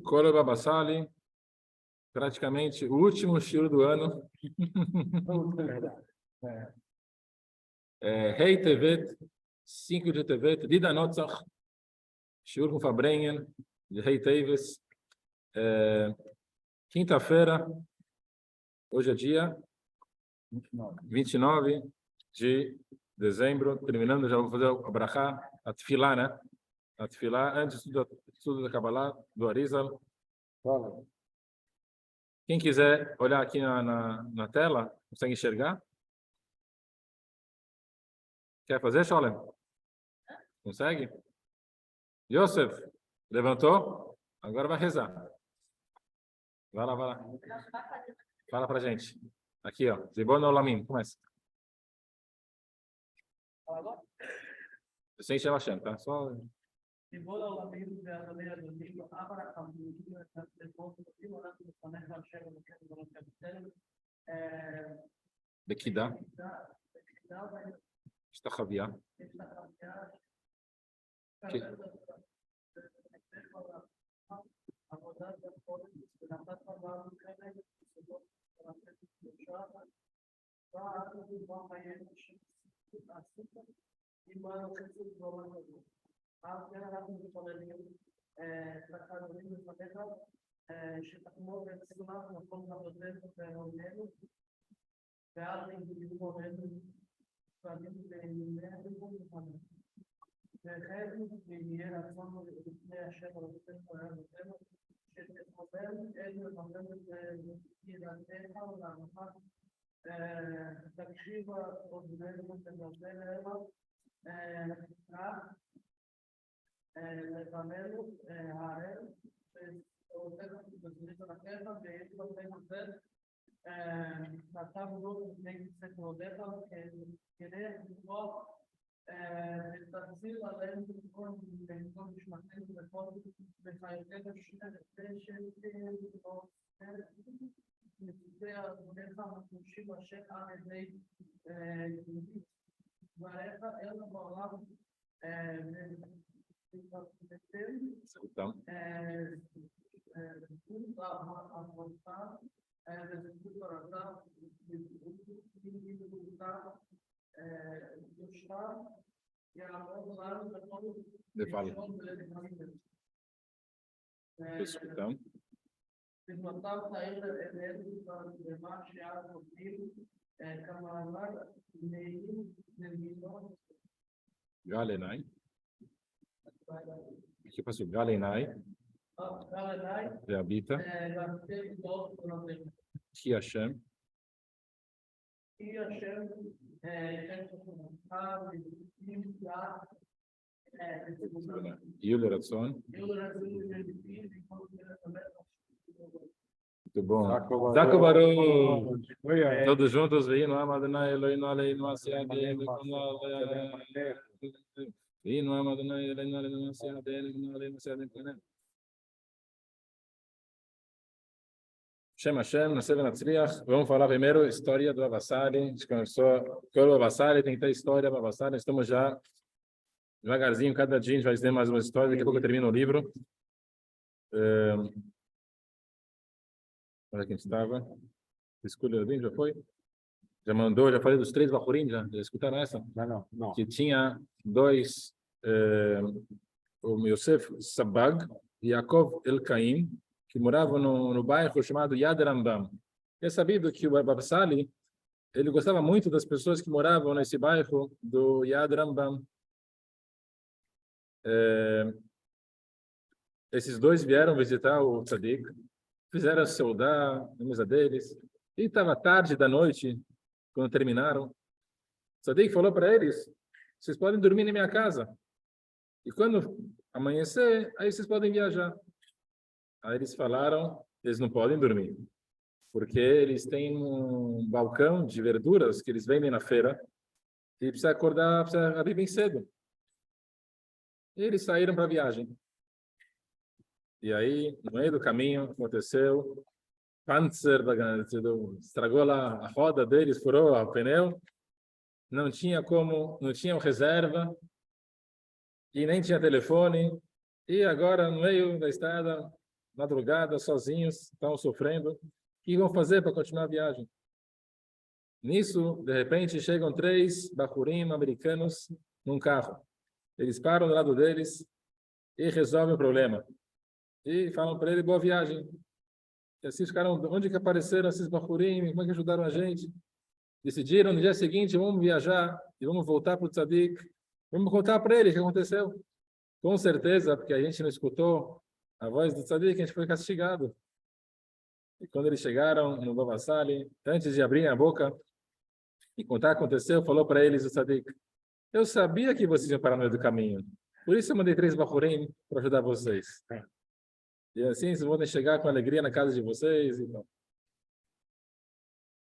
Kolo Baba Sali, praticamente o último shiur do ano. Rei Tevet, 5 de Tevet, Dida Notzach, shiur com Fabrengen, de Rei Teves. Quinta-feira, hoje é dia 29 de dezembro, terminando, já vou fazer a brachá, a tefilá, né? A tefilá, antes do estudo da Kabbalah, do Arizal. Quem quiser olhar aqui na tela, consegue enxergar? Quer fazer, Sholem? Consegue? Yosef, levantou? Agora vai rezar. Vai lá, vai lá. Fala pra gente. Aqui, ó. Zibon Olamim, começa. Sem Shem Hashem, tá? Só... ריבון העולמים והאדוני אדונים, אבא החמודים והצלפות, ואנחנו לפניך אשר אלוקינו ולכם. בקידה. השתחוויה. עבודת החודש ונתת לנו חלק בסודות ולתת שלושה ועד לדבר חיינו שעשית עמנו חסד ואומנות. אז כן אנחנו מתפללים לחברים לפניך שתחמור ותצמח מקום עבודתנו ואמוננו ועד לימודים מורנו ועדים לימודינו לפנינו. וכן ויהיה רצון לפני אשר אלוקינו ואלוקינו שתתחבר אל מבמרת ידעתך ולעמך תקשיב אוזנינו ותדבר אליו לפנינו הערב שאותך בזריז עליך ויש לו בן הזה נתן לו לפני כסף עודיך כדי לבוא ותחזיר עלינו כל משמעתנו וכל בחיותינו שתהיה מצותי עבודיך המקושים אשר על ידי דבריך אלו בעולם Escutamos. Escutamos. Galenai. Aqui passou Galenai. Habita. Ki Hashem. Yul Ratzon. Muito bom. Zaco Baruch. Todos juntos, Veino Amadonai Eloheinu Aleinu Asiadeinu Veino Amadonai Eloheinu Aleinu Asiadeinu. Shem Hashem, Naseh Venatzriach. Vamos falar primeiro a história do Baba Sali. A gente começou com o Baba Sali, tem que ter a história do Baba Sali. Estamos já devagarzinho, cada dia a gente vai ter mais uma história. Daqui a pouco eu termino o livro. Olha quem estava. Escolha bem, já foi? Já mandou, já falei dos 3 Bachurim, já escutaram essa? Não. Que tinha 2, o Yosef Sabag e Yaakov Elkaim, que moravam no bairro chamado Yad Rambam. É sabido que o Baba Sali, ele gostava muito das pessoas que moravam nesse bairro do Yad Rambam. Esses 2 vieram visitar o Tzadik, fizeram a seudá na mesa deles, e estava tarde da noite, quando terminaram. O Tzadik falou para eles: vocês podem dormir na minha casa, e quando amanhecer, aí vocês podem viajar. Aí eles falaram: eles não podem dormir, porque eles têm um balcão de verduras que eles vendem na feira, e precisa acordar, precisa abrir bem cedo. E eles saíram para a viagem. E aí, no meio do caminho, aconteceu, Panzer estragou lá a roda deles, furou o pneu, não tinha reserva, e nem tinha telefone, e agora, no meio da estrada, madrugada, sozinhos, estavam sofrendo. O que vão fazer para continuar a viagem? Nisso, de repente, chegam 3 bachurim americanos num carro. Eles param do lado deles e resolvem o problema. E falam para ele, boa viagem. E assim ficaram, onde que apareceram esses bachurim? Como é que ajudaram a gente? Decidiram, no dia seguinte, vamos viajar e vamos voltar para o Tzadik. Vamos contar para ele o que aconteceu. Com certeza, porque a gente não escutou a voz do Tzadik, a gente foi castigado. E quando eles chegaram no Baba Sali, antes de abrir a boca e contar o que aconteceu, falou para eles o Tzadik, eu sabia que vocês iam parar no meio do caminho. Por isso eu mandei 3 bachurim para ajudar vocês. E assim vocês vão chegar com alegria na casa de vocês. Então.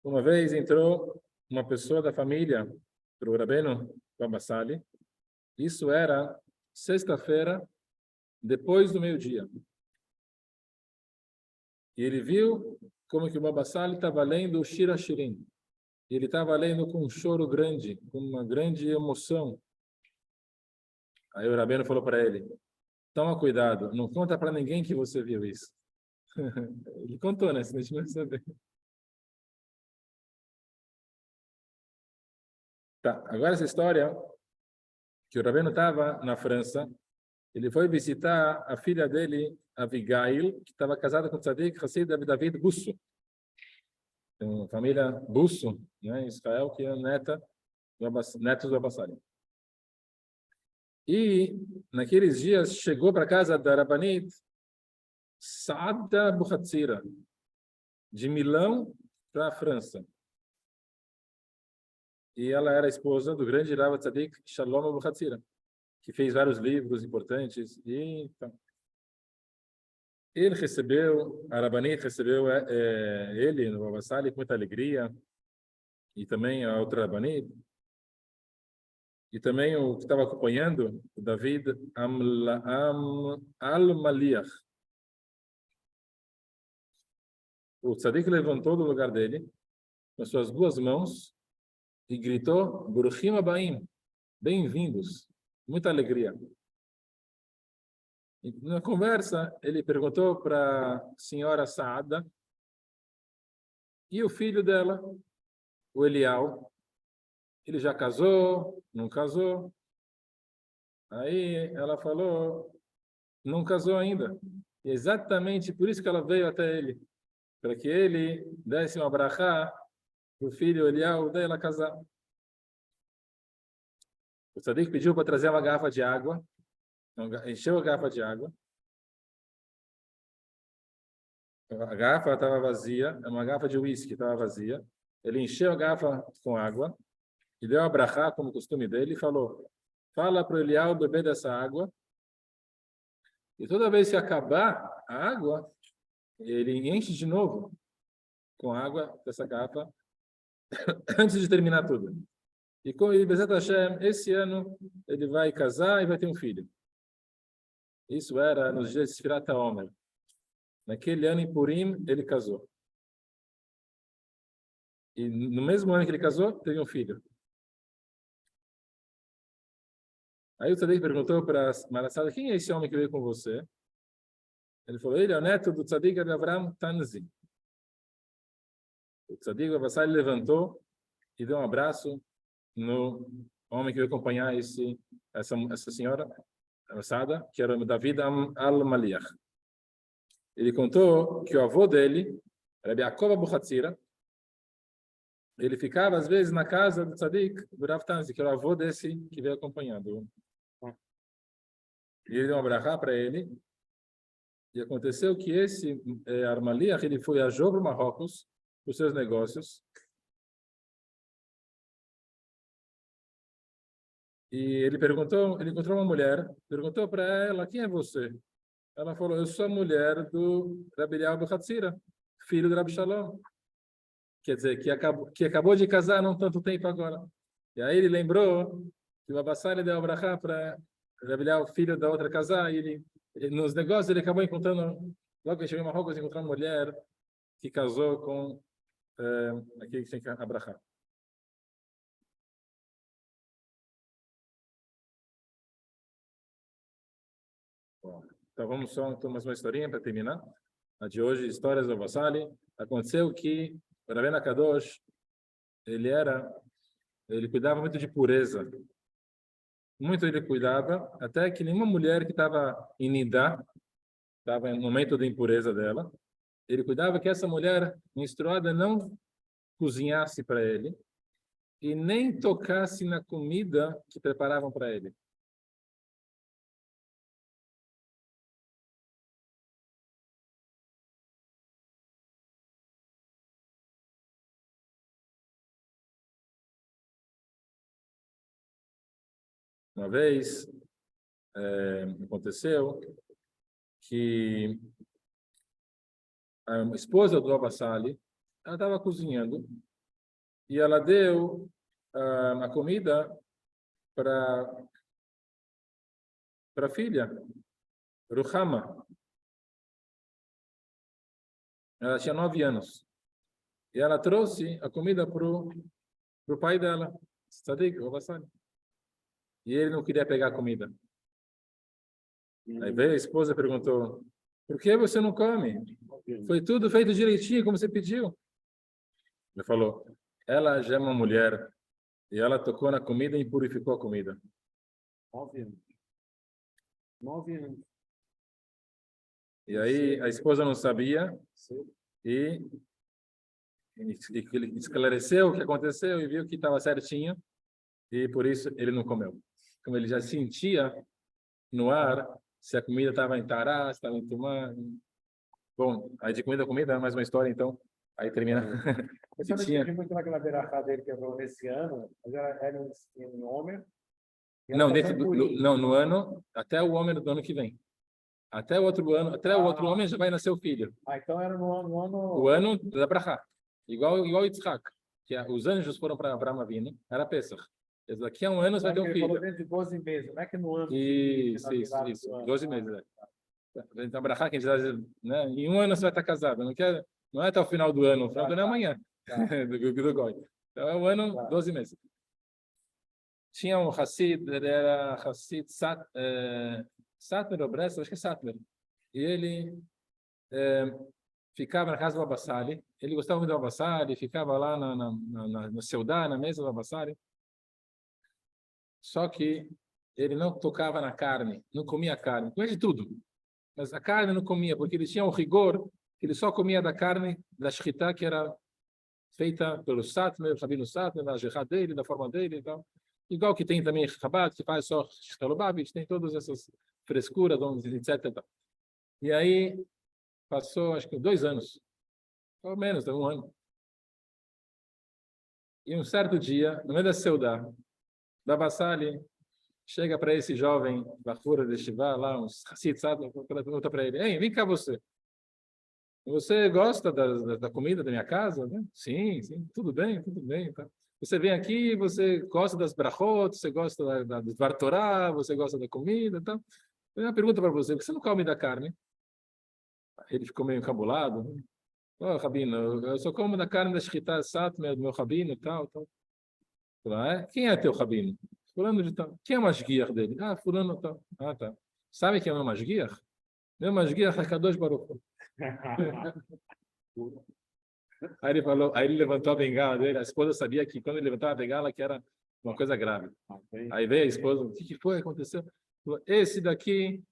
Uma vez entrou uma pessoa da família para o Rabbeinu Baba Sali. Isso era sexta-feira, depois do meio-dia. E ele viu como que o Baba Sali estava lendo o Shira Shirim. Ele estava lendo com um choro grande, com uma grande emoção. Aí o Rabbeinu falou para ele, toma cuidado, não conta para ninguém que você viu isso. Ele contou, né? Senão a gente não vai saber. Tá, agora essa história, que o Rabbeinu estava na França, ele foi visitar a filha dele, Abigail, que estava casada com o Tzadik Hassid David Busso. Uma família Busso, né, em Israel, que é netos do Abassali. E, naqueles dias, chegou para casa da Rabanit Saada Buhatzira, de Milão para a França. E ela era esposa do grande Rav Tzadik Shalom Buhatzira, que fez vários livros importantes. E, então, ele recebeu, a Rabanit recebeu ele no Abassali com muita alegria, e também a outra Rabanit. E também o que estava acompanhando, o David Al-Maliach. O tzadik levantou do lugar dele, com suas 2 mãos, e gritou, Baruchim Abaim, bem-vindos, muita alegria. E na conversa, ele perguntou para a senhora Saada, e o filho dela, o Elial, ele já casou, não casou? Aí ela falou, não casou ainda. E exatamente por isso que ela veio até ele, para que ele desse uma brachá para o filho Elial dela casar. O tzadik pediu para trazer uma garrafa de água, encheu a garrafa de água. A garrafa estava vazia, uma garrafa de uísque estava vazia. Ele encheu a garrafa com água e deu a brachá, como costume dele, e falou, fala para o Elial beber dessa água. E toda vez que acabar a água, ele enche de novo com água dessa garrafa antes de terminar tudo. E com Bezat Hashem, esse ano ele vai casar e vai ter um filho. Isso era nos dias de Sfirat HaOmer. Naquele ano em Purim, ele casou. E no mesmo ano que ele casou, teve um filho. Aí o Tzadik perguntou para Marassada, quem é esse homem que veio com você? Ele falou, ele é o neto do Tzadik Avram Tanzi. O Tzadik Avassai levantou e deu um abraço no homem que veio acompanhar essa senhora, Marassada, que era o David Al-Maliach. Ele contou que o avô dele, Rabbi Yaakov Abuhatzira, ele ficava às vezes na casa do Tzadik, do Rav Tanzi, que era o avô desse que veio acompanhando. E ele deu uma brachá para ele. E aconteceu que esse Armaliach, ele foi a Jogo, Marrocos, para os seus negócios. E ele encontrou uma mulher, perguntou para ela, quem é você? Ela falou, eu sou a mulher do Rabbi Eliyahu Abuhatzira, filho do Rabbi Shalom. Quer dizer, que acabou de casar não tanto tempo agora. E aí ele lembrou que o Abassali deu a brachá para o filho da outra casar, e nos negócios ele acabou encontrando, logo que ele chegou em Marrocos, encontrou uma mulher que casou com aquele que tem que abrachar. Então vamos só então, mais uma historinha para terminar. A de hoje, histórias do Vassali. Aconteceu que o Ravena Kadosh, ele cuidava muito de pureza. Muito ele cuidava, até que nenhuma mulher que estava em Nidá, estava no momento de impureza dela, ele cuidava que essa mulher menstruada não cozinhasse para ele e nem tocasse na comida que preparavam para ele. Uma vez, aconteceu que a esposa do Abassali, ela estava cozinhando e ela deu a comida para a filha, Ruhama. Ela tinha 9 anos. E ela trouxe a comida para o pai dela, Tzadik, o Abassali. E ele não queria pegar a comida. Aí veio a esposa e perguntou, por que você não come? Foi tudo feito direitinho, como você pediu. Ele falou, ela já é uma mulher e ela tocou na comida e purificou a comida. 9 anos. 9 anos. E aí a esposa não sabia e ele esclareceu o que aconteceu e viu que estava certinho e por isso ele não comeu. Como ele já sentia no ar se a comida estava em tará, se estava em tumã. Bom, aí de comida, mais uma história então. Aí termina. Eu só não tinha... entendi muito naquela beiracá dele que falou nesse ano, mas era em Homer. Não, no ano, até o homem do ano que vem. Até o outro ano, até o outro homem já vai nascer o filho. Então era no ano... O ano da Brachá. Igual Yitzhak. Que os anjos foram para Abraão Avinu, era Pesach. Daqui a um ano você vai ter um Ele filho. falou dentro de 12 meses, não é que no ano... Isso. 12 meses. Então, Brachá, que a gente dá, né? Em um ano você vai estar casado. Não é até o final do ano. O final do ano é amanhã. do Goi. Então é um ano, 12 meses. Tinha um Hassid, ele era Hassid Satmer ou Breslau, acho que é Satmer. E ele ficava na casa do Abassali. Ele gostava muito do Abassali, ficava lá no Seudá, na mesa do Abassali. Só que ele não tocava na carne, não comia carne, comia de tudo. Mas a carne não comia, porque ele tinha um rigor que ele só comia da carne da shchita, que era feita pelo Satmer, o Rabino Satmer, da gerá dele, da forma dele e tal. Igual que tem também Chabad, que faz só Shtalobavit, tem todas essas frescuras, etc. E aí, passou, acho que 2 anos, ou menos, 1 ano. E um certo dia, no meio da Seudá, da Bassali, chega para esse jovem, Bachura de Shivá, lá, uns Hassid, sabe? Pergunta para ele, ei, vem cá você. Você gosta da comida da minha casa? Né? Sim, tudo bem, tudo bem. Tá. Você vem aqui, você gosta das brachot, você gosta do Dvar Torá, você gosta da comida, tá? Tem uma pergunta para você, por que você não come da carne? Ele ficou meio encabulado. Né? Oh, Rabino, eu só como da carne da Shchita Satmer, do meu Rabino e tal. Falei, quem é teu Rabino? Fulano de tal. Quem é o Mashgiach dele? Ah, fulano tal. Ah, tá. Sabe quem é o meu Mashgiach? Meu Mashgiach é Kadosh Baruch Hu. Aí ele levantou a bengala dele, a esposa sabia que quando ele levantava a bengala que era uma coisa grave. Aí veio a esposa, o que foi? Aconteceu? Falou, esse daqui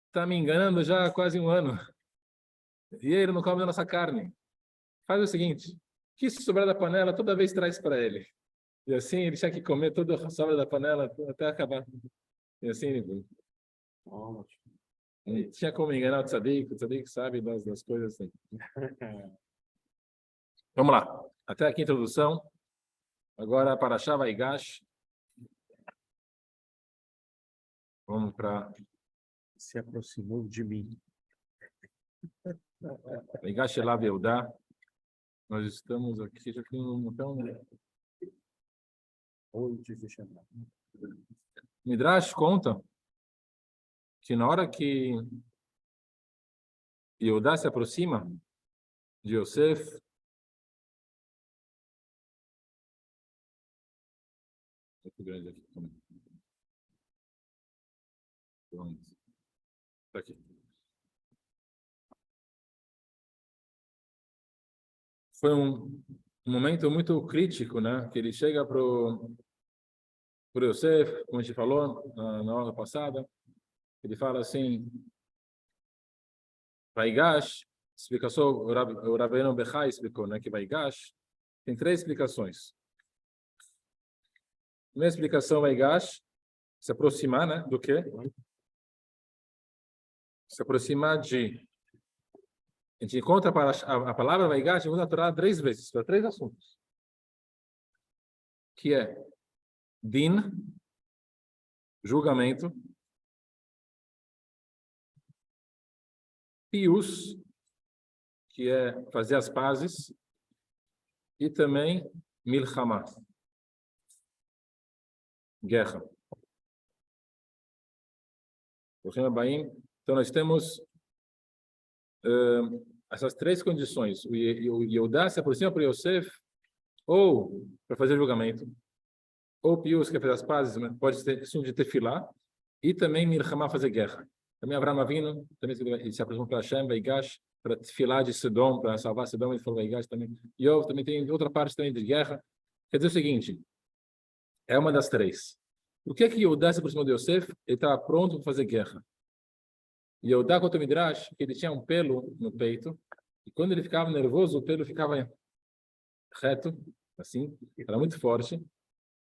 está me enganando já há quase 1 ano. E ele não come a nossa carne. Faz o seguinte, o que se sobrar da panela, toda vez traz para ele. E assim ele tinha que comer toda a sobra da panela até acabar. E assim ele não tinha como enganar o tzadik sabe das coisas assim. Vamos lá. Até aqui a introdução. Agora para Parashá Vaigash. Vamos para... Se aproximou de mim. Vaigash Elav Yehudá. Nós estamos aqui já então... 8 de janeiro. Midrash conta que na hora que Yehudá se aproxima de Yosef, muito grande aqui. Pronto. Tá aqui. foi um momento muito crítico, né? Que ele chega pro Yosef, como a gente falou na aula passada, ele fala assim, Vaigash, explicação, o Rabbeinu Bechai explicou, né? Que Vaigash tem 3 explicações. A primeira explicação, Vaigash, se aproximar, né? Do quê? Se aproximar de... A gente encontra a palavra Vaigash, vamos aturar 3 vezes, para 3 assuntos. Que é Din, julgamento, Pius, que é fazer as pazes, e também Milchama, guerra. Então nós temos essas 3 condições. O Yehudá se aproxima para Yosef ou para fazer julgamento, ou Pius, que é fazer as pazes, pode ser assunto de tefilá, e também Milchama, fazer guerra. Também Avraham Avinu, também ele se aproxima para Hashem, Vaigash, para tefilá de Sedom, para salvar Sedom, ele falou Vaigash também. Yov também tem outra parte também de guerra. Quer dizer o seguinte, é uma das 3. Por que Yehudá se aproximou de Yosef? Ele estava pronto para fazer guerra. E Yehudá conta o Midrash que ele tinha um pelo no peito, e quando ele ficava nervoso, o pelo ficava reto, assim, era muito forte.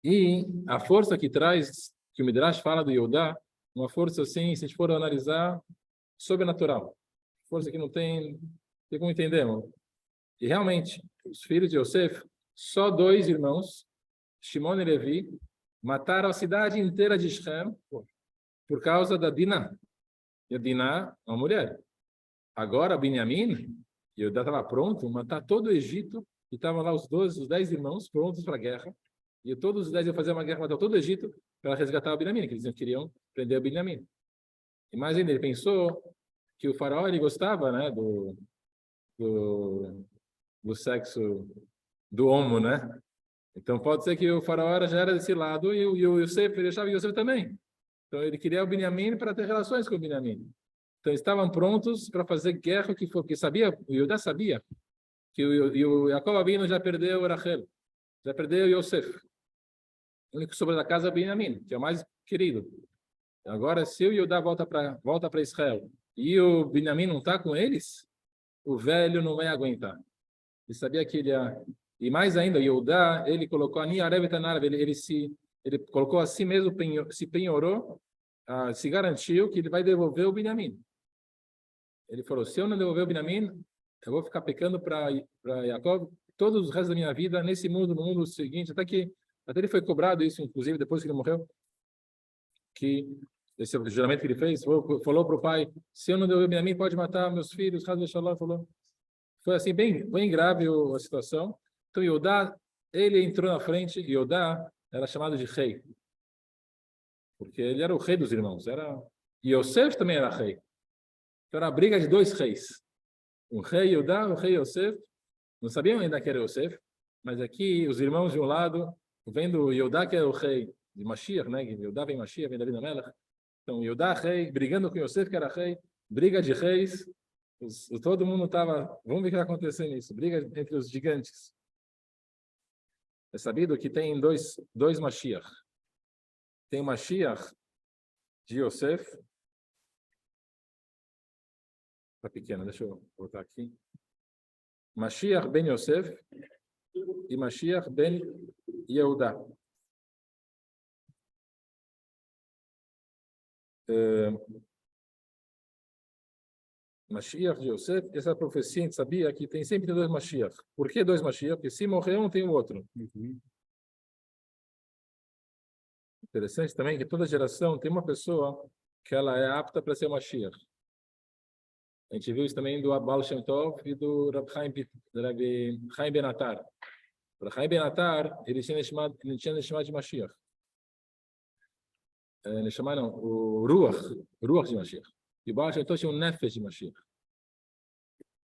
E a força que traz, que o Midrash fala do Yehudá, uma força assim, se a gente for analisar, sobrenatural. Força que não tem como entender, mano. E realmente, os filhos de Yosef, só 2 irmãos, Shimon e Levi, mataram a cidade inteira de Shem por causa da Dinah. E a Dinah é uma mulher. Agora, Binyamin, Yehudá estava pronto, matar todo o Egito, e estavam lá os 10 irmãos prontos para a guerra. E todos os 10 iam fazer uma guerra, matar todo o Egito para resgatar o Binyamin, que eles queriam prender o Binyamin. E mais ainda, ele pensou que o faraó ele gostava, né, do sexo do homo, né? Então pode ser que o faraó já era desse lado e o Yosef, ele achava o Yosef também. Então ele queria o Binyamin para ter relações com o Binyamin. Então eles estavam prontos para fazer guerra que foi, porque sabia, o Yehudá sabia que o Jacob Avinu já perdeu o Rachel, já perdeu o Yosef. O único que sobrou da casa é o Binyamin, que é o mais querido. Agora, se o Yehudá volta para Israel e o Binyamin não está com eles, o velho não vai aguentar. Ele sabia que ele ia... E mais ainda, o Yehudá, ele colocou a Niarev Tanarav, ele colocou a si mesmo, se penhorou, se garantiu que ele vai devolver o Binyamin. Ele falou, se eu não devolver o Binyamin, eu vou ficar pecando para Jacob todos os restos da minha vida, nesse mundo, no mundo seguinte, até ele foi cobrado isso, inclusive, depois que ele morreu, que esse juramento que ele fez, falou para o pai, se eu não devolver o Binyamin, pode matar meus filhos, falou. Foi assim, bem grave a situação. Então, Yehudá, ele entrou na frente, e Yehudá era chamado de rei, porque ele era o rei dos irmãos. E Yosef também era rei. Então, era a briga de 2 reis. O rei Yehudá, o rei Yosef. Não sabiam ainda que era Yosef, mas aqui os irmãos de um lado, vendo Yehudá, que é o rei de Mashiach, né? Yehudá vem Mashiach, vem David HaMelech. Então, Yehudá, rei, brigando com Yosef, que era rei, briga de reis. Todo mundo estava... Vamos ver o que vai acontecer nisso. Briga entre os gigantes. É sabido que tem dois Mashiach. Tem o Mashiach de Yosef. Está pequeno, deixa eu botar aqui. Mashiach ben Yosef e Mashiach ben Yehudá. Mashiach de Yosef, essa profecia a gente sabia que tem sempre 2 Mashiach. Por que 2 Mashiach? Porque se morrer um, tem o outro. Interessante também que toda geração tem uma pessoa que ela é apta para ser Mashiach. A gente viu isso também do Baal Shem Tov e do Rabbi Chaim Ben Atar. O Rabbi Chaim Ben Atar, ele tinha chamado de Mashiach. Ele chamaram o Ruach de Mashiach. E o Baal Shem Tov tinha um Nefesh de Mashiach.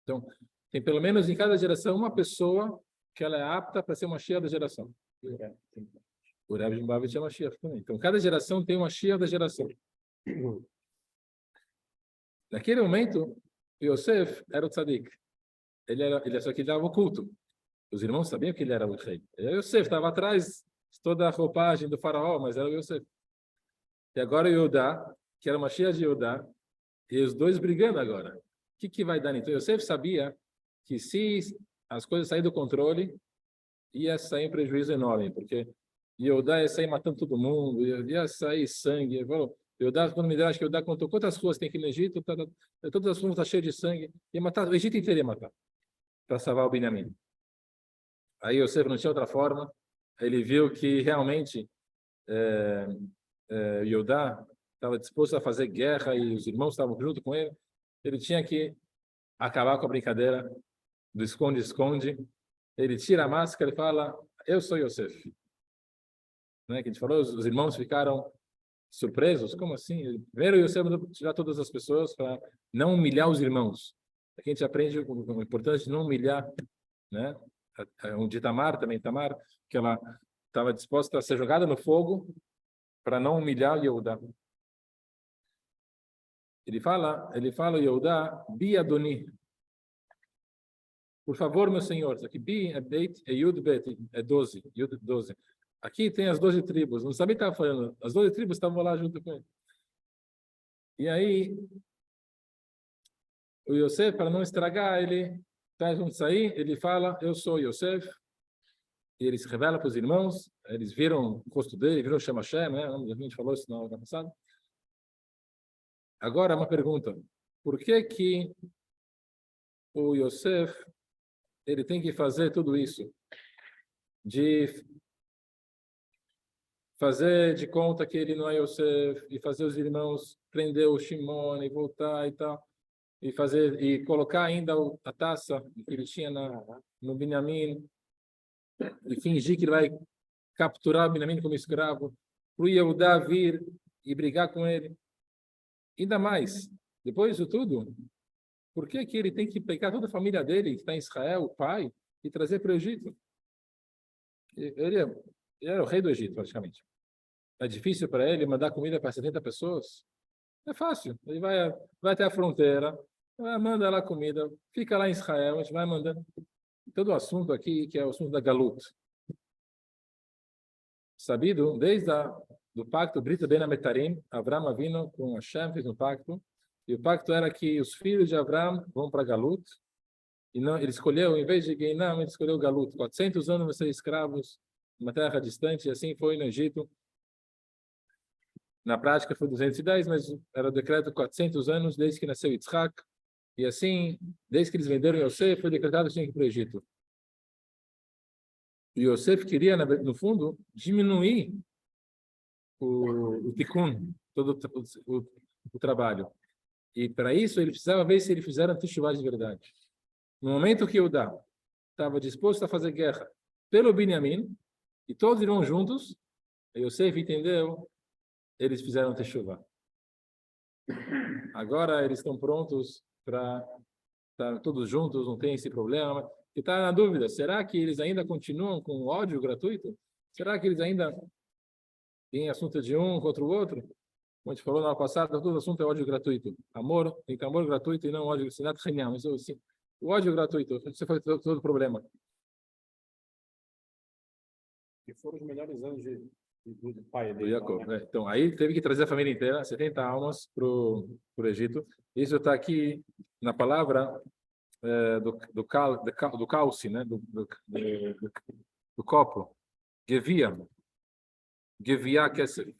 Então, tem pelo menos em cada geração uma pessoa que ela é apta para ser uma Mashiach da geração. O Rebbe de Mbavit é Mashiach também. Então, cada geração tem uma Mashiach da geração. Naquele momento, Yosef era o tzadik. ele só que dava o culto. Os irmãos sabiam que ele era o rei. Yosef estava atrás de toda a roupagem do faraó, mas era o Yosef. E agora o Yehudá, que era uma cheia de Yehudá, e os dois brigando agora. O que vai dar? Então Yosef sabia que se as coisas saírem do controle, ia sair um prejuízo enorme, porque Yehudá ia sair matando todo mundo, ia sair sangue. Yehudá, quando me acho que Yehudá contou quantas ruas tem aqui no Egito, todas as ruas estão cheias de sangue, ia matar, o Egito inteiro ia matar, para salvar o Benjamim. Aí Yosef não tinha outra forma, ele viu que realmente Yehudá estava disposto a fazer guerra e os irmãos estavam junto com ele, ele tinha que acabar com a brincadeira do esconde-esconde. Ele tira a máscara e fala, eu sou Yosef. Né? Que a gente falou, os irmãos ficaram surpresos, como assim? Primeiro Yosef mandou tirar todas as pessoas para não humilhar os irmãos. Aqui a gente aprende o importante de não humilhar, né? De Tamar, que ela estava disposta a ser jogada no fogo para não humilhar Yehudá. Ele fala Yehudá, Bi Adoni. Por favor, meu senhor, aqui Bi é Beit, é Yud Bet, é 12, Yud 12. Aqui tem as 12 tribos, não sabia o que estava falando, as 12 tribos estavam lá junto com ele. E aí, o Yosef, para não estragar, ele faz um sair, ele fala, eu sou Yosef, e ele se revela para os irmãos, eles viram o rosto dele, viram o Shem Hashem, né? A gente falou isso na hora passada. Agora, uma pergunta, por que o Yosef ele tem que fazer tudo isso? De fazer de conta que ele não é Yosef, e fazer os irmãos prender o Shimon e voltar e tal, e colocar ainda a taça que ele tinha no Benjamim, e fingir que ele vai capturar o Benjamim como escravo, para o Yehudá vir e brigar com ele. Ainda mais, depois disso tudo, por que ele tem que pegar toda a família dele, que está em Israel, o pai, e trazer para o Egito? Ele era o rei do Egito, praticamente. É difícil para ele mandar comida para 70 pessoas? É fácil. Ele vai até a fronteira, manda lá comida, fica lá em Israel, a gente vai mandando. Todo o assunto aqui, que é o assunto da Galut. Sabido, desde do pacto Brita Ben Ametarim, Avram Avinu com Hashem fez um pacto, e o pacto era que os filhos de Avram vão para Galut, e não, ele escolheu, em vez de Guinam, ele escolheu Galut. 400 anos vão ser escravos, numa terra distante, e assim foi no Egito. Na prática foi 210, mas era o decreto 400 anos desde que nasceu Yitzhak. E assim, desde que eles venderam Yosef, foi decretado que tinha que ir para o Egito. E Yosef queria, no fundo, diminuir o tikkun, todo o trabalho. E para isso ele precisava ver se ele fizeram teshuvah de verdade. No momento que Yehudá estava disposto a fazer guerra pelo Benjamim, e todos irão juntos, Yosef entendeu, eles fizeram teshuvah. Agora eles estão prontos para estar todos juntos, não tem esse problema. E está na dúvida, será que eles ainda continuam com ódio gratuito? Será que eles ainda têm assunto de um contra o outro? Como a gente falou na passada, todo assunto é ódio gratuito. Amor, tem que amor gratuito e não ódio gratuito. O ódio gratuito, isso foi todo o problema. Que foram os melhores anos do pai dele. Jacob, né? Então, aí teve que trazer a família inteira, 70 almas para o Egito. Isso está aqui na palavra do calce, né? Do copo. Gevia. Gevia Kesef.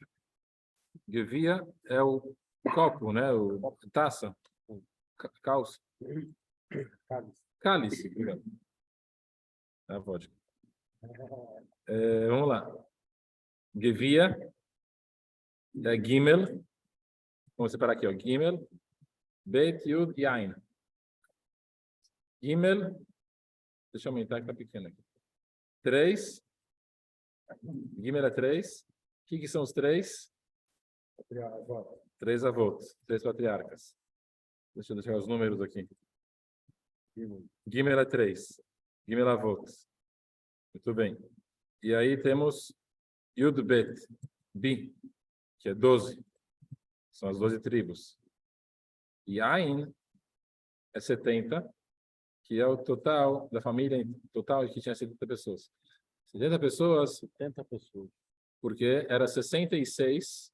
Gevia é o copo, né? O taça. Calce. Cálice. A vodka. Vamos lá. Gevia é Gimel. Vamos separar aqui, ó. Gimel, Bet, Yud e Ain. Gimel, deixa eu aumentar que está pequeno aqui. 3. Gimel é 3. O que são os 3? 3 avós, 3 patriarcas. Deixa eu deixar os números aqui. Gimel é 3. Gimel avós. Muito bem. E aí temos Yud Bet, Bi, que é 12. São as 12 tribos. E Ain é 70, que é o total da família total, que tinha 70 pessoas. 70 pessoas, 70 pessoas. porque era 66,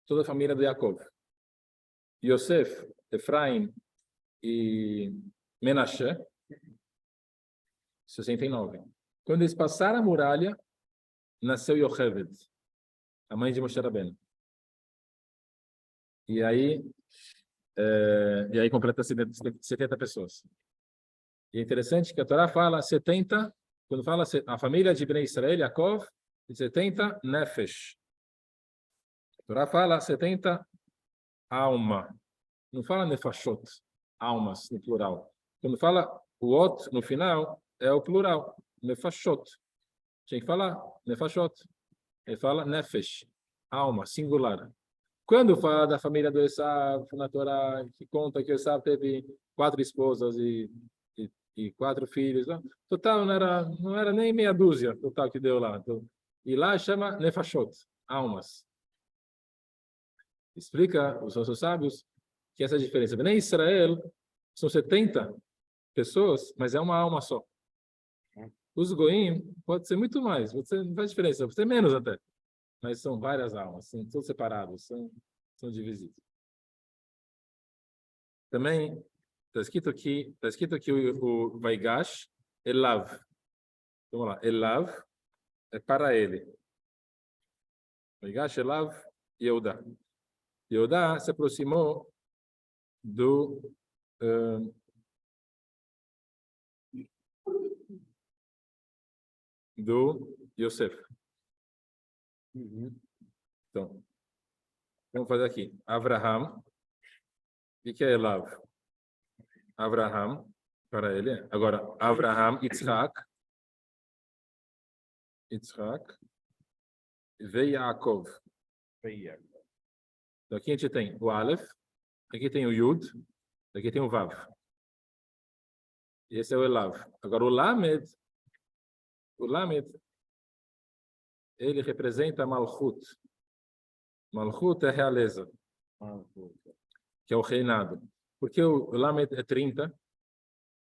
toda a família de Jacob. Yosef, Efraim e Menashe, 69. Quando eles passaram a muralha, nasceu Yocheved, a mãe de Moshe Rabbeinu. E aí completa 70 pessoas. E é interessante que a Torá fala 70, quando fala a família de Bnei Israel, Yaakov, 70 nefesh. A Torá fala 70 alma. Não fala nefashot, almas, no plural. Quando fala o ot no final, é o plural, nefashot. Tinha que falar nefashot. Ele fala nefesh, alma, singular. Quando fala da família do Esav, na Torá, que conta que o Esav teve 4 esposas e 4 filhos, não? Total não era nem meia dúzia total que deu lá. Então, e lá chama nefashot, almas. Explica os nossos sábios que essa diferença. Nem Israel são 70 pessoas, mas é uma alma só. Os goim pode ser muito mais, não faz diferença, pode ser menos até. Mas são várias almas, são todos separados, são divididos. Também está escrito aqui o Vaigash, Elav. Vamos lá, Elav é para ele. Vaigash, Elav, Yehudá. Yehudá se aproximou do Yosef. Então, vamos fazer aqui. Avraham. O que é Elav? Avraham, para ele. Agora, Avraham, Yitzhak e Yaakov. Então, aqui a gente tem o Aleph, aqui tem o Yud, aqui tem o Vav. Esse é o Elav. Agora, o Lamed, ele representa Malchut. Malchut é a realeza, que é o reinado. Porque o Lamed é 30.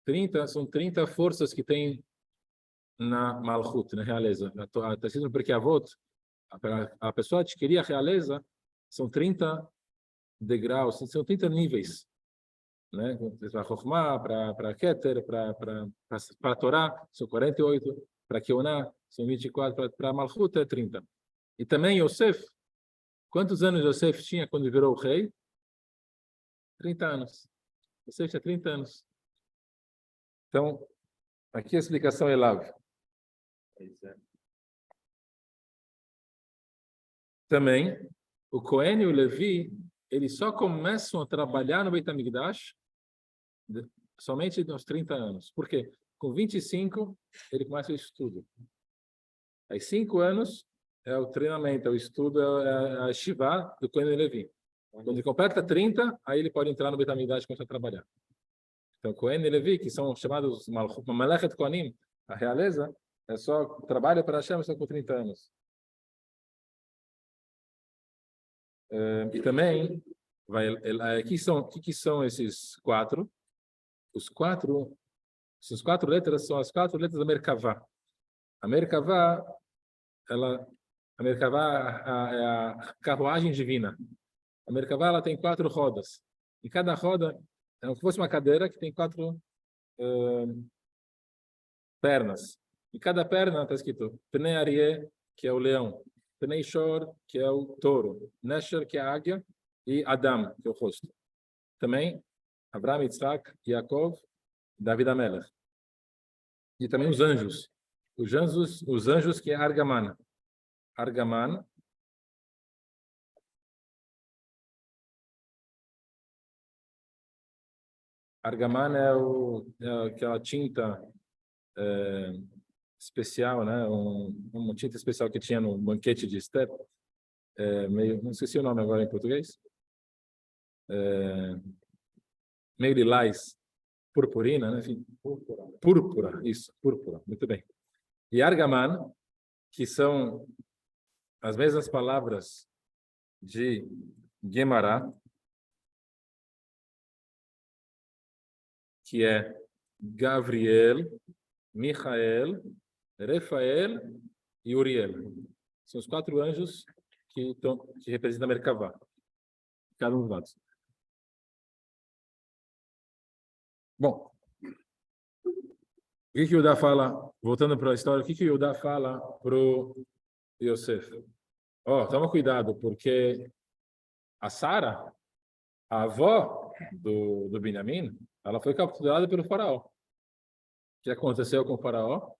30 são 30 forças que tem na Malchut, na realeza. Está escrito porque a pessoa adquirir a realeza, são 30 degraus, são 30 níveis. Né? Para Chokhmah, para Keter, para Torá, são 48. Para Keuná, são 24. Para Malchut é 30. E também Yosef. Quantos anos Yosef tinha quando virou rei? 30 anos. Yosef tinha 30 anos. Então, aqui a explicação é Elav. Também, o Cohen e o Levi, eles só começam a trabalhar no Beit HaMikdash somente aos 30 anos. Por quê? Com 25, ele começa o estudo. Aí, 5 anos é o treinamento, é o estudo, é a Shivá do Cohen e Levi. Quando ele completa 30, aí ele pode entrar no Beit HaMikdash e começar a trabalhar. Então, Cohen e Levi, que são chamados Malechet Kohanim, a realeza, é só trabalha para Hashem só com 30 anos. E também, que são esses 4? Essas 4 letras são as 4 letras da Merkavá. A Merkavá é a carruagem divina. A Merkavá ela tem 4 rodas. E cada roda é como se fosse uma cadeira que tem 4 pernas. E cada perna está escrito Pnei Aryeh, que é o leão. Pnei Shor, que é o touro. Nesher, que é a águia. E Adam, que é o rosto. Também, Abraham, Yitzhak, Yaakov, David Amelech. E também os anjos. Os anjos que é Argaman. Argaman. Argaman é aquela tinta especial, né? Uma tinta especial que tinha no banquete de Esther. Não esqueci o nome agora em português. Meio lilás, purpurina, né? Enfim, púrpura, isso, púrpura, muito bem. E Argaman, que são as mesmas palavras de Gemara, que é Gabriel, Michael, Rafael e Uriel. São os 4 anjos que representam a Merkavá. Cada um dos lados. Bom, o que Yudá fala, voltando para a história, o que Yudá fala para o Yosef? Toma cuidado, porque a Sara, a avó do Benjamim, ela foi capturada pelo faraó. O que aconteceu com o faraó?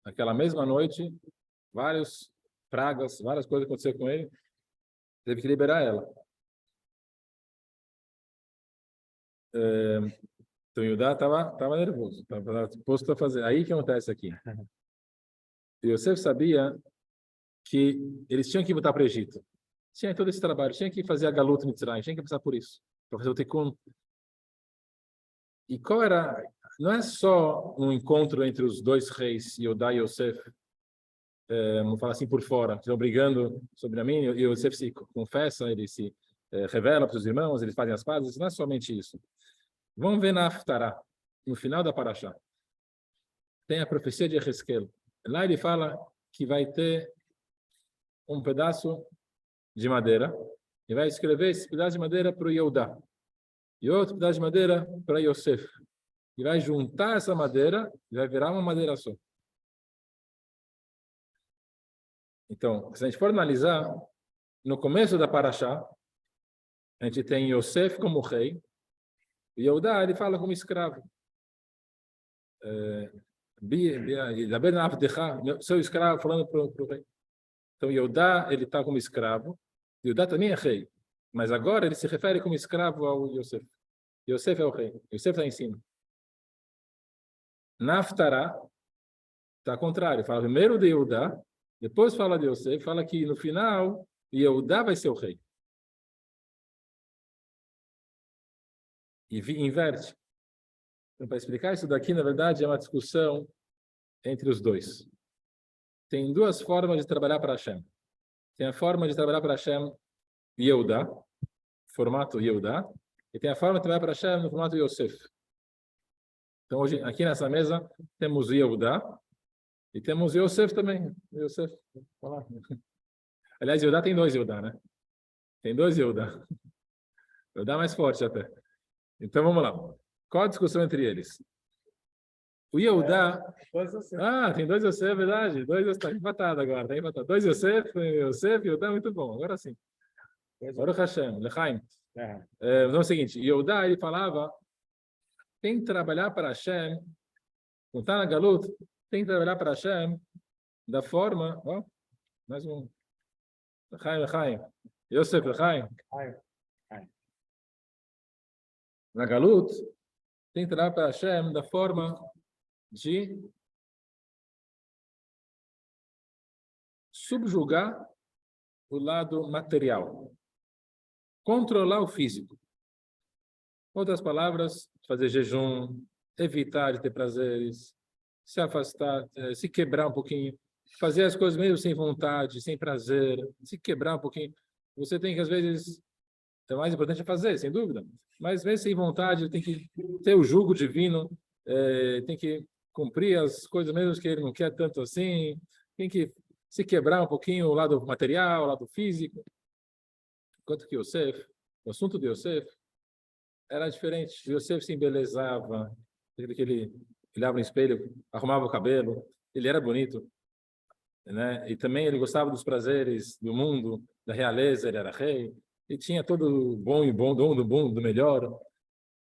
Naquela mesma noite, várias pragas, várias coisas aconteceram com ele, teve que liberar ela. Então, Yudá estava nervoso, estava disposto a fazer. Aí que acontece aqui. Yosef sabia que eles tinham que voltar para o Egito. Tinha todo esse trabalho, tinha que fazer a Galut Mitzrayim, tinha que passar por isso, para fazer o Tikkun. E qual era? Não é só um encontro entre os 2 reis, Yudá e Yosef, vamos falar assim por fora, estão brigando sobre a mim, e Yosef se confessa, ele se revela para os irmãos, eles fazem as pazes, não é somente isso. Vamos ver na Haftarah, no final da Parashá. Tem a profecia de Ezequiel. Lá ele fala que vai ter um pedaço de madeira e vai escrever esse pedaço de madeira para o Yehudá e outro pedaço de madeira para Yosef. E vai juntar essa madeira e vai virar uma madeira só. Então, se a gente for analisar, no começo da Parashá, a gente tem Yosef como rei e Yehudá ele fala como escravo. Seu escravo falando para o rei. Então, Yehudá, ele está como escravo. Yehudá também é rei. Mas agora ele se refere como escravo ao Yosef. Yosef é o rei. Yosef está em cima. Na Haftarah, está ao contrário. Fala primeiro de Yehudá, depois fala de Yosef, fala que no final, Yehudá vai ser o rei. E inverte. Então, para explicar isso daqui, na verdade, é uma discussão entre os 2. Tem 2 formas de trabalhar para Hashem. Tem a forma de trabalhar para Hashem Yehudá, formato Yehudá, e tem a forma de trabalhar para Hashem no formato Yosef. Então, hoje, aqui nessa mesa, temos Yehudá e temos Yosef também. Yosef, olá. Aliás, Yehudá tem 2 Yehudá, né? Tem 2 Yehudá. Yehudá mais forte até. Então, vamos lá. Qual a discussão entre eles? O Yehudá... tem 2 Yosef, é verdade. 2 Yosef, está empatado agora. Está empatado. 2 Yosef, Yehudá, muito bom. Agora sim. Baruch Hashem, Lechaim. Então é o seguinte, Yehudá, ele falava, tem que trabalhar para Hashem, não está na Galut, tem que trabalhar para Hashem da forma, mais um, Lechaim, Yosef, Lechaim. Na Galut, tem que trabalhar para Hashem da forma de subjugar o lado material. Controlar o físico. Outras palavras, fazer jejum, evitar de ter prazeres, se afastar, se quebrar um pouquinho, fazer as coisas mesmo sem vontade, sem prazer, se quebrar um pouquinho. Você tem que, às vezes, o mais importante é fazer, sem dúvida, mas mesmo sem vontade, tem que ter o jugo divino, tem que cumprir as coisas mesmo que ele não quer tanto assim, tem que se quebrar um pouquinho o lado material, o lado físico. Enquanto que Yosef, o assunto de Yosef era diferente. Yosef se embelezava, ele olhava no espelho, arrumava o cabelo, ele era bonito, né? E também ele gostava dos prazeres do mundo, da realeza, ele era rei, e tinha todo o bom, do melhor.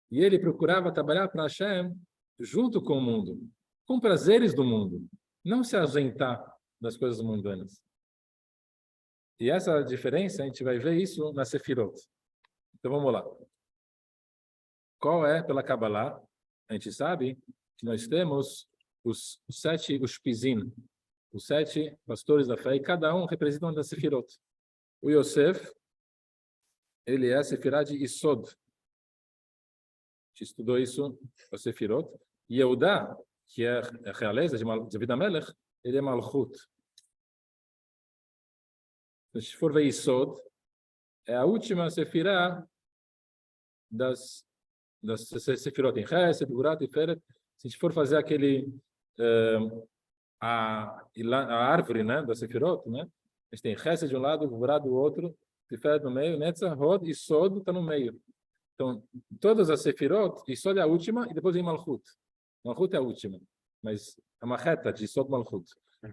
E ele procurava trabalhar para Hashem junto com o mundo, com prazeres do mundo, não se ausentar das coisas mundanas. E essa diferença, a gente vai ver isso na Sefirot. Então, vamos lá. Qual é, pela Kabbalah, a gente sabe que nós temos os 7 Ushpizim, os 7 pastores da fé, e cada um representa uma das Sefirot. O Yosef, ele é a Sefirah de Isod. A gente estudou isso, a Sefirot. E Yehudá, que é a realeza de David HaMelech, ele é Malchut. Se for ver Isod, é a última Sefirah das Sefirot, em Chesed, Gvura, Tiferet, se a gente for fazer a árvore, né, da Sefirot, né? A gente tem Chesed de um lado, Gvura do outro, Tiferet no meio, Netzach, Hod e Sod está no meio. Então, todas as Sefirot, e Sod é a última, e depois vem Malchut. Malchut é a última, mas é uma reta de Sod Malchut.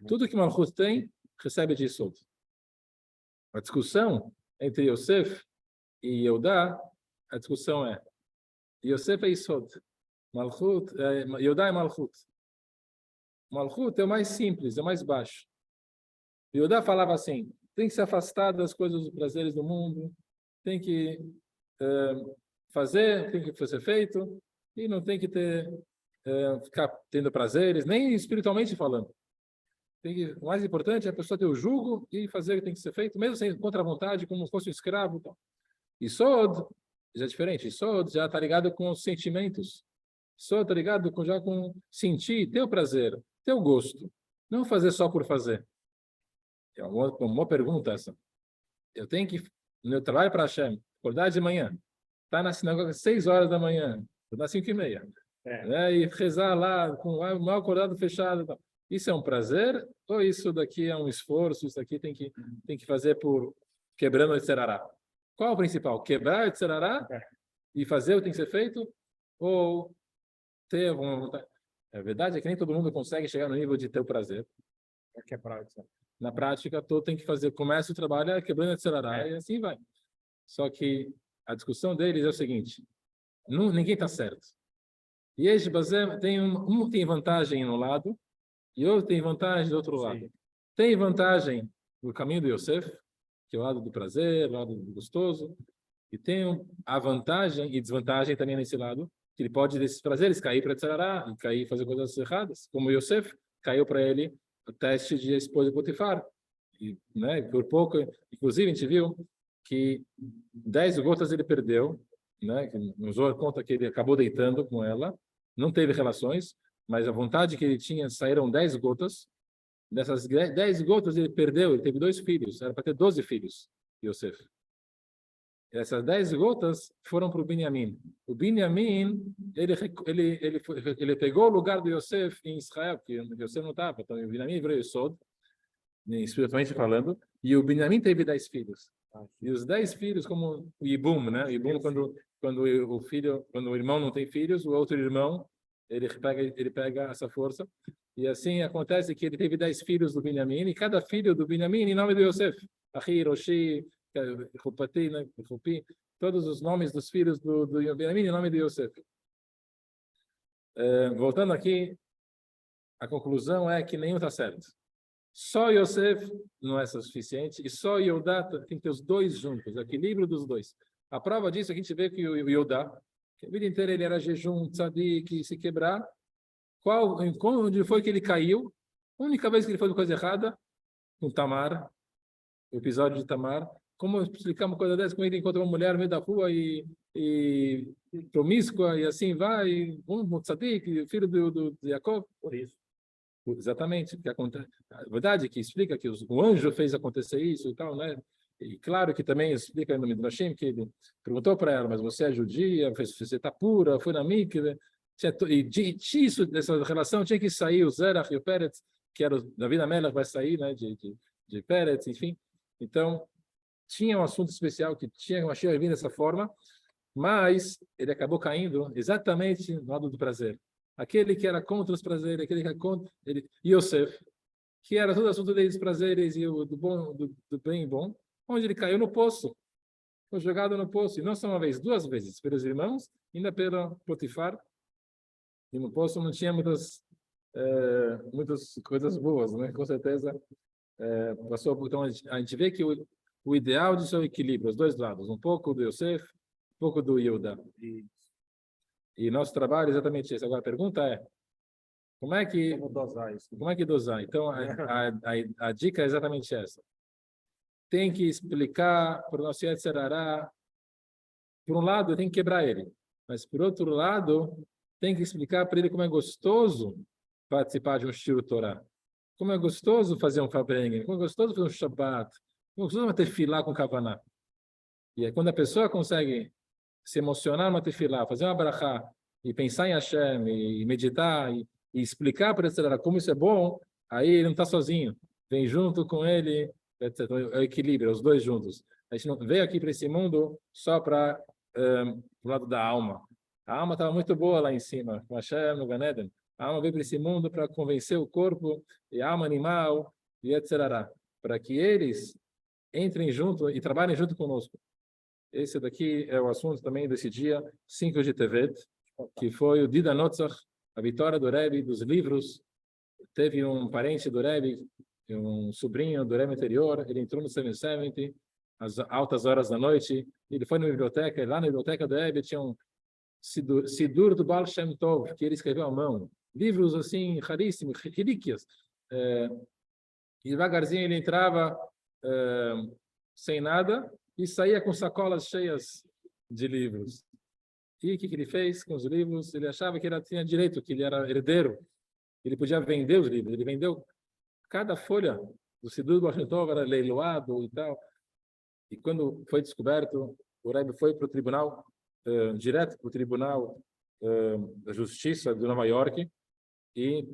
Tudo que Malchut tem, recebe de Sod. A discussão entre Yosef e Yehudá, a discussão é Yosef é Yesod, Yehudá é Malchut. Malchut é o mais simples, é o mais baixo. Yehudá falava assim, tem que se afastar das coisas, dos prazeres do mundo, tem que fazer, tem que ser feito, e não tem que ficar tendo prazeres, nem espiritualmente falando. O mais importante é a pessoa ter o jugo e fazer o que tem que ser feito, mesmo sem contra a vontade, como se fosse um escravo. Então. E Sod já é diferente. Sod já está ligado com os sentimentos. Sod está ligado já com sentir, ter o prazer, ter o gosto. Não fazer só por fazer. É uma boa pergunta essa. Eu tenho que, no meu trabalho para Hashem, acordar de manhã, estar na sinagoga às 6 horas da manhã, acordar às 5:30, né? E rezar lá com o mal acordado fechado. Então. Isso é um prazer ou isso daqui é um esforço? Isso daqui tem que fazer por quebrando o Yetzirará. Qual é o principal? Quebrar o Yetzirará e fazer o que tem que ser feito? Ou ter alguma vontade? A verdade é que nem todo mundo consegue chegar no nível de ter o prazer. Na prática, todo tem que fazer. Começa o trabalho quebrando o Yetzirará e assim vai. Só que a discussão deles é o seguinte: ninguém está certo. E esse Bazé um tem vantagem no lado e outro tem vantagem do outro lado. Tem vantagem no caminho do Yosef, que é o lado do prazer, o lado do gostoso, e tem a vantagem e desvantagem também nesse lado, que ele pode, desses prazeres, cair para Tzarará e cair e fazer coisas erradas, como o Yosef caiu para ele o teste de esposa de Potifar. E, né, por pouco, inclusive, a gente viu que 10 gotas ele perdeu, né, o Zohar conta que ele acabou deitando com ela, não teve relações, mas a vontade que ele tinha, saíram 10 gotas. Dessas 10 gotas ele perdeu, ele teve 2 filhos, era para ter 12 filhos, Yosef. Essas 10 gotas foram para o Binyamin. O Binyamin, ele pegou o lugar do Yosef em Israel, porque o Yosef não estava, então o Binyamin virou Yesod, espiritualmente falando, e o Binyamin teve 10 filhos. E os 10 filhos, como o Ibum, né? O Ibum, quando o irmão não tem filhos, o outro irmão, ele pega essa força. E assim acontece que ele teve 10 filhos do Binyamin, e cada filho do Binyamin em nome de Yosef. Ahi, Roshi, Rupati, né? Rupi, todos os nomes dos filhos do Binyamin em nome de Yosef. Voltando aqui, a conclusão é que nenhum está certo. Só Yosef não é suficiente, e só Yehudá tem que ter os dois juntos, o equilíbrio dos dois. A prova disso é que a gente vê que o Yehudá, que a vida inteira ele era jejum, tzadik, se quebrar. Onde foi que ele caiu? A única vez que ele fez coisa errada, com Tamar, o episódio de Tamar. Como explicar uma coisa dessa? Como ele encontra uma mulher no meio da rua e promíscua, e assim vai, tzadik, filho de Jacob? Por isso. Exatamente. A verdade é que explica que o anjo fez acontecer isso e tal, né? E claro que também explica no Midrashim que ele perguntou para ela, mas você é judia, você está pura, foi na mikve, e disso, dessa relação, tinha que sair o Zerach e o Peretz, que era David Amelech vai sair, né, de Peretz, enfim. Então, tinha um assunto especial que tinha uma Mashiach vir dessa forma, mas ele acabou caindo exatamente no lado do prazer. Aquele que era contra os prazeres, aquele que era contra Yosef, que era todo assunto dos prazeres e do bem e bom, onde ele caiu no poço, foi jogado no poço, e não só uma vez, 2 vezes, pelos irmãos, ainda pelo Potifar, e no poço não tinha muitas coisas boas, né? Com certeza passou. Então a gente vê que o ideal disso é o equilíbrio, os dois lados, um pouco do Yosef, um pouco do Yehudá. E nosso trabalho é exatamente esse. Agora a pergunta é, como é que dosar? Então a dica é exatamente essa. Tem que explicar para o nosso Yetzirará. Por um lado, tem que quebrar ele, mas por outro lado, tem que explicar para ele como é gostoso participar de um Shiur Torá, como é gostoso fazer um Fabrengen, como é gostoso fazer um Shabbat, como é gostoso ter filá com Kavaná. E aí, quando a pessoa consegue se emocionar no tefilá, fazer uma brachá, e pensar em Hashem, e meditar, e explicar para ele como isso é bom, aí ele não está sozinho. Vem junto com ele, etc. É o equilíbrio, os dois juntos. A gente não veio aqui para esse mundo só para o lado da alma. A alma estava muito boa lá em cima, com Hashem, no Gan Eden. A alma veio para esse mundo para convencer o corpo e a alma animal, e etc. Para que eles entrem junto e trabalhem junto conosco. Esse daqui é o assunto também desse dia, 5 de Tevet, que foi o Dida Notzach, a vitória do Rebbe, dos livros. Teve um parente do Rebbe, um sobrinho do Rebbe anterior, ele entrou no 770, às altas horas da noite, ele foi na biblioteca, e lá na biblioteca do Rebbe tinha um Sidur do Baal Shem Tov, que ele escreveu à mão. Livros assim, raríssimos, relíquias. E devagarzinho ele entrava sem nada e saía com sacolas cheias de livros. E o que ele fez com os livros? Ele achava que ele tinha direito, que ele era herdeiro. Ele podia vender os livros. Ele vendeu cada folha do Sidur do Baal Shem Tov, era leiloado e tal. E quando foi descoberto, o Rebbe foi para o tribunal, direto para o Tribunal da Justiça de Nova York, e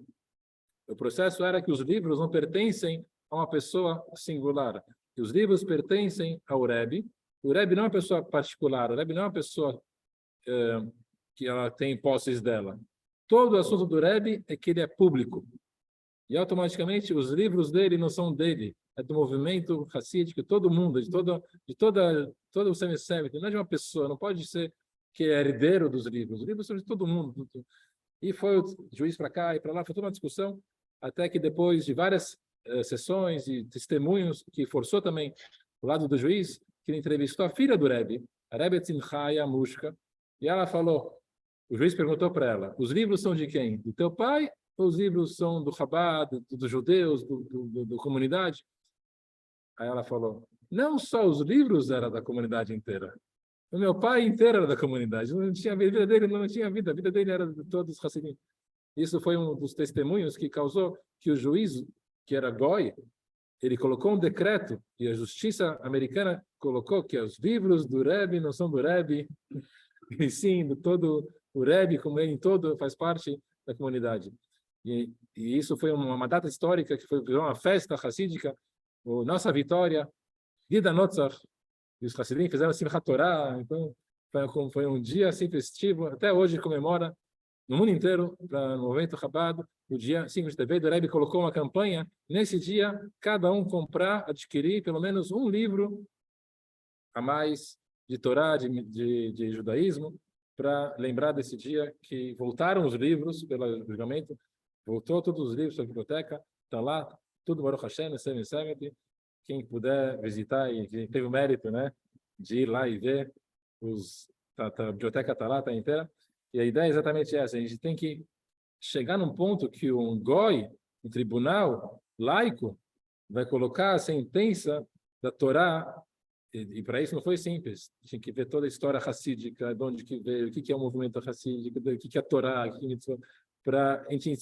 o processo era que os livros não pertencem a uma pessoa singular, que os livros pertencem ao Rebbe. O Rebbe não é uma pessoa particular, o Rebbe não é uma pessoa que ela tem posses dela. Todo o assunto do Rebbe é que ele é público, e automaticamente os livros dele não são dele, é do movimento hassídico, todo mundo, de todo o 770, não é de uma pessoa, não pode ser que é herdeiro dos livros. Os livros são de todo mundo. E foi o juiz para cá e para lá, foi toda uma discussão, até que depois de várias sessões e testemunhos, que forçou também o lado do juiz, que ele entrevistou a filha do Rebbe, a Rebbe Tzimchaya Mushka, e ela falou, o juiz perguntou para ela, os livros são de quem? Do teu pai ou os livros são do Chabad, dos judeus, da comunidade? Aí ela falou, não só os livros eram da comunidade inteira. O meu pai inteiro era da comunidade. Não tinha vida dele, não tinha vida. A vida dele era de todos os Hassidim. Isso foi um dos testemunhos que causou que o juiz, que era Goi, ele colocou um decreto, e a justiça americana colocou que os livros do Rebbe não são do Rebbe, e sim, do todo o Rebbe, como ele em todo, faz parte da comunidade. E isso foi uma data histórica, que foi uma festa hassídica, nossa vitória, Dida Notzach, e os Hassidim fizeram Simchat Torah, então foi um dia assim festivo, até hoje comemora no mundo inteiro, para o movimento Chabad, o dia 5 de Tevet, o Rebbe colocou uma campanha, nesse dia, cada um comprar, adquirir pelo menos um livro a mais de Torá, de judaísmo, para lembrar desse dia que voltaram os livros pelo julgamento, voltou todos os livros da biblioteca, está lá, tudo Baruch Hashem, 770. Quem puder visitar e quem teve o mérito, né, de ir lá e ver, a biblioteca está lá, está inteira. E a ideia é exatamente essa, a gente tem que chegar num ponto que um goi, um tribunal laico, vai colocar a sentença da Torá, e para isso não foi simples, tinha que ver toda a história hassídica, de onde que veio, o que é o movimento hassídico, o que é a Torá, para a gente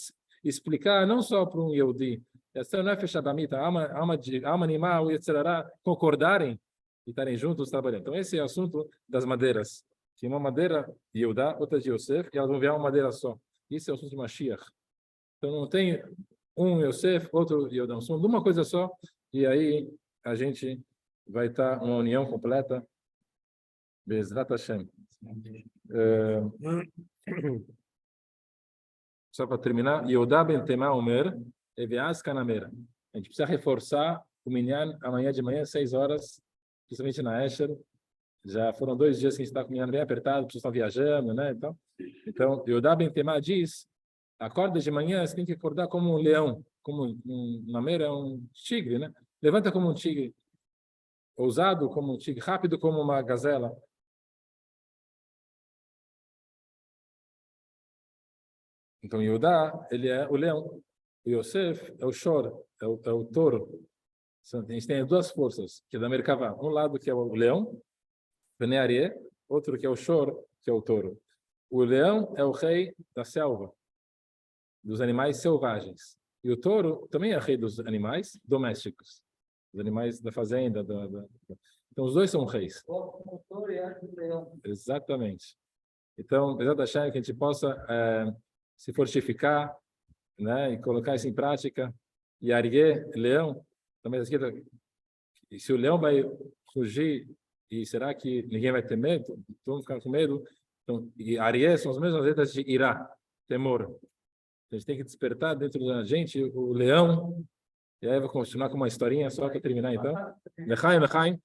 explicar não só para um Yehudi, essa não é fechabamita, alma animal e etc., concordarem e estarem juntos trabalhando. Então esse é o assunto das madeiras, que uma madeira de Yehudá, outra de Yosef, e elas vão virar uma madeira só. Isso é o assunto de Mashiach. Então não tem um Yosef, outro Yehudá, são de uma coisa só, e aí a gente vai estar uma união completa. Bezrat Hashem. Só para terminar, Yehudá ben Tema Omer, Eveaz Kanamera. A gente precisa reforçar o Minyan amanhã de manhã, 6 horas, principalmente na Esher. Já foram 2 dias que a gente está com o Minyan bem apertado, pessoas estão viajando, né? Então Yehudá ben Tema diz, acorda de manhã, você tem que acordar como um leão, como um Namera, um tigre, né? Levanta como um tigre, ousado como um tigre, rápido como uma gazela. Então Yehudá, ele é o leão. O Yosef é o shor, é o touro. A gente tem 2 forças, que é da Merkavá. Um lado que é o leão, Benearie, outro que é o shor, que é o touro. O leão é o rei da selva, dos animais selvagens. E o touro também é rei dos animais domésticos, dos animais da fazenda. Então, os dois são reis. O motor e arte do leão. Exatamente. Então, Bezat Hashem, que a gente possa se fortificar, né, e colocar isso em prática. E Arié, leão, também está escrito, e se o leão vai fugir, e será que ninguém vai ter medo? Então, vamos ficar com medo. Então, e Arié são as mesmas letras de Irá, temor. A gente tem que despertar dentro da gente o leão. E aí eu vou continuar com uma historinha só para terminar, então. Lechaim, lechaim.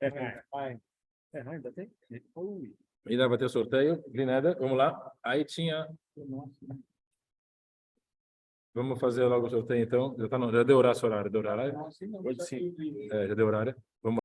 Ainda tem? Ui. Ainda vai ter sorteio. Grineda, vamos lá. Aí tinha... Vamos fazer logo o sorteio, então. Já deu horário, horário. Deu horário? Hoje sim. Já deu horário. Vamos